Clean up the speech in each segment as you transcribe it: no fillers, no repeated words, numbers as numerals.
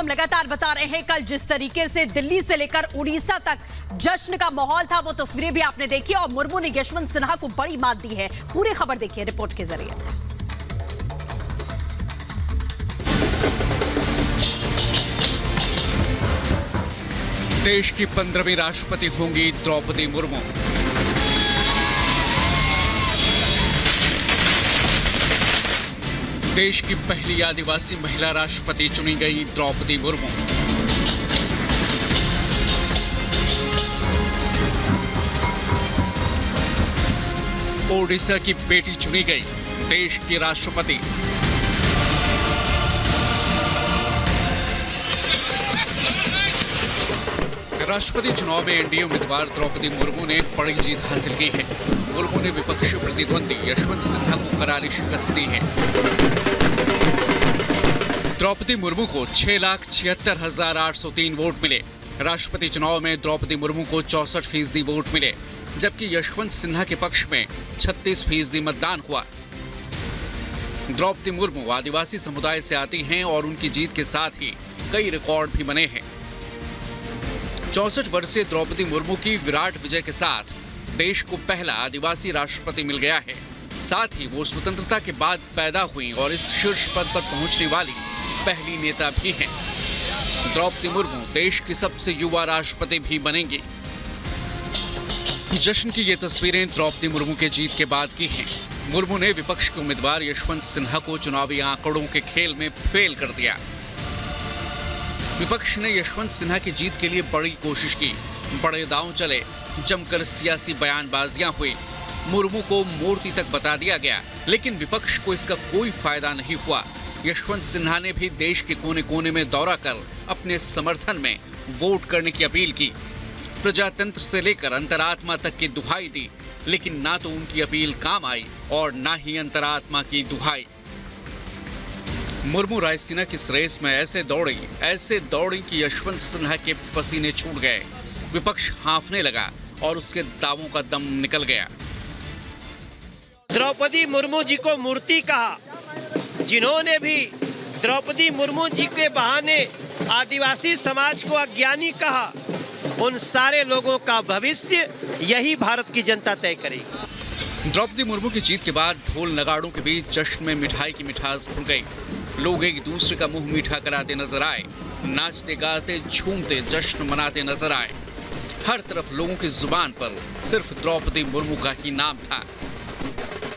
हम लगातार बता रहे हैं, कल जिस तरीके से दिल्ली से लेकर उड़ीसा तक जश्न का माहौल था, वो तस्वीरें भी आपने देखी और मुर्मू ने यशवंत सिन्हा को बड़ी मात दी है। पूरी खबर देखिए रिपोर्ट के जरिए। देश की 15वीं राष्ट्रपति होंगी द्रौपदी मुर्मू। देश की पहली आदिवासी महिला राष्ट्रपति चुनी गई द्रौपदी मुर्मू। ओडिशा की बेटी चुनी गई देश की राष्ट्रपति। राष्ट्रपति चुनाव में एनडीए उम्मीदवार द्रौपदी मुर्मू ने बड़ी जीत हासिल की है। मुर्मू ने विपक्षी प्रतिद्वंदी यशवंत सिन्हा को करारी शिकस्त दी है। द्रौपदी मुर्मू को 6,76,803 वोट मिले। राष्ट्रपति चुनाव में द्रौपदी मुर्मू को 64% वोट मिले, जबकि यशवंत सिन्हा के पक्ष में 36% मतदान हुआ। द्रौपदी मुर्मू आदिवासी समुदाय से आती हैं और उनकी जीत के साथ ही कई रिकॉर्ड भी बने हैं। 64 वर्षीय द्रौपदी मुर्मू की विराट विजय के साथ देश को पहला आदिवासी राष्ट्रपति मिल गया है। साथ ही वो स्वतंत्रता के बाद पैदा हुई और इस शीर्ष पद पर पहुंचने वाली पहली नेता भी हैं। द्रौपदी मुर्मू देश की सबसे युवा राष्ट्रपति भी बनेंगी। जश्न की ये तस्वीरें द्रौपदी मुर्मू के जीत के बाद की हैं। मुर्मू ने विपक्ष के उम्मीदवार यशवंत सिन्हा को चुनावी आंकड़ों के खेल में फेल कर दिया। विपक्ष ने यशवंत सिन्हा की जीत के लिए बड़ी कोशिश की, बड़े दांव चले, जमकर सियासी बयानबाजियां हुई, मुर्मू को मूर्ति तक बता दिया गया, लेकिन विपक्ष को इसका कोई फायदा नहीं हुआ। यशवंत सिन्हा ने भी देश के कोने कोने में दौरा कर अपने समर्थन में वोट करने की अपील की। प्रजातंत्र से लेकर अंतरात्मा तक की दुहाई दी, लेकिन ना तो उनकी अपील काम आई और ना ही अंतरात्मा की दुहाई। मुर्मू रायसीना की इस रेस में ऐसे दौड़ी कि यशवंत सिन्हा के पसीने छूट गए। विपक्ष हांफने लगा और उसके दावों का दम निकल गया। द्रौपदी मुर्मू जी को मूर्ति कहा, जिन्होंने भी द्रौपदी मुर्मू जी के बहाने आदिवासी समाज को अज्ञानी कहा, उन सारे लोगों का भविष्य यही भारत की जनता तय करेगी। द्रौपदी मुर्मू की जीत के बाद ढोल नगाड़ों के बीच जश्न में मिठाई की मिठास घुल गई। लोग एक दूसरे का मुंह मीठा कराते नजर आए, नाचते गाते झूमते जश्न मनाते नजर आए। हर तरफ लोगों की जुबान पर सिर्फ द्रौपदी मुर्मू का ही नाम था।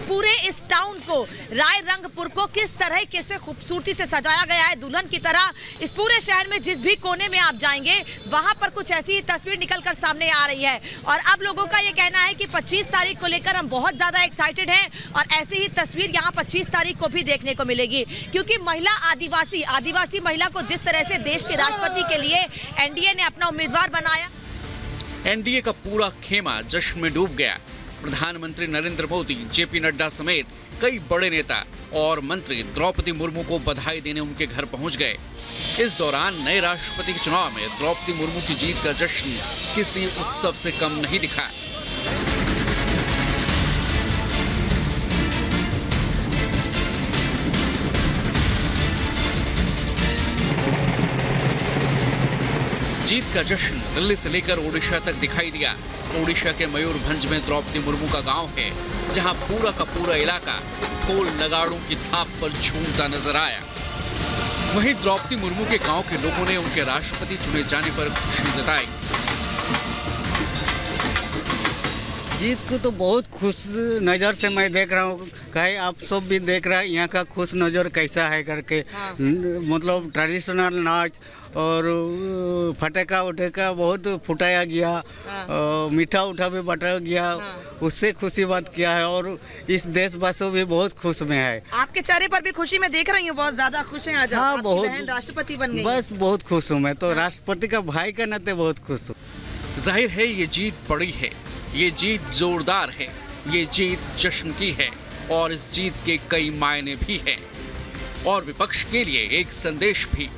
पूरे इस टाउन को, राय रंगपुर को किस तरह कैसे खूबसूरती से सजाया गया है दुल्हन की तरह। इस पूरे शहर में जिस भी कोने में आप जाएंगे, वहां पर कुछ ऐसी तस्वीर निकलकर सामने आ रही है। और अब लोगों का ये कहना है कि 25 तारीख को लेकर हम बहुत ज्यादा एक्साइटेड हैं और ऐसी ही तस्वीर यहाँ 25 तारीख को भी देखने को मिलेगी, क्योंकि महिला आदिवासी महिला को जिस तरह से देश के राष्ट्रपति के लिए एनडीए ने अपना उम्मीदवार बनाया। एनडीए का पूरा खेमा जश्न में डूब गया। प्रधानमंत्री नरेंद्र मोदी, जेपी नड्डा समेत कई बड़े नेता और मंत्री द्रौपदी मुर्मू को बधाई देने उनके घर पहुंच गए। इस दौरान नए राष्ट्रपति के चुनाव में द्रौपदी मुर्मू की जीत का जश्न किसी उत्सव से कम नहीं दिखा। जीत का जश्न दिल्ली से लेकर ओडिशा तक दिखाई दिया। ओडिशा के मयूरभंज में द्रौपदी मुर्मू का गांव है, जहां पूरा का पूरा इलाका ढोल नगाड़ों की थाप पर झूमता नजर आया। वहीं द्रौपदी मुर्मू के गांव के लोगों ने उनके राष्ट्रपति चुने जाने पर खुशी जताई। जीत को तो बहुत खुश नज़र से मैं देख रहा हूँ, कहे आप सब भी देख रहे हैं यहाँ का खुश नज़र कैसा है करके। हाँ। मतलब ट्रेडिशनल नाच और फटका उटका बहुत फुटाया गया। हाँ। मीठा उठा भी बटाया गया। हाँ। उससे खुशी बात किया है और इस देशवासियों भी बहुत खुश में है। आपके चेहरे पर भी खुशी में देख रही हूँ, बहुत ज्यादा खुश हैं आज। हाँ, बहुत राष्ट्रपति बन गई। बस बहुत खुश हूँ मैं तो। हाँ। राष्ट्रपति का भाई के नाते बहुत खुश हूँ। जाहिर है ये जीत बड़ी है, ये जीत जोरदार है, ये जीत जश्न की है और इस जीत के कई मायने भी हैं और विपक्ष के लिए एक संदेश भी।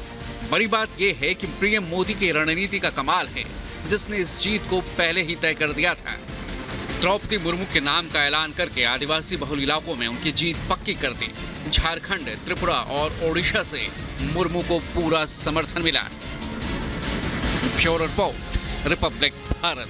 बड़ी बात यह है कि पीएम मोदी की रणनीति का कमाल है, जिसने इस जीत को पहले ही तय कर दिया था। द्रौपदी मुर्मू के नाम का ऐलान करके आदिवासी बहुल इलाकों में उनकी जीत पक्की कर दी। झारखंड, त्रिपुरा और ओडिशा से मुर्मू को पूरा समर्थन मिला। Bureau report, Republic Bharat.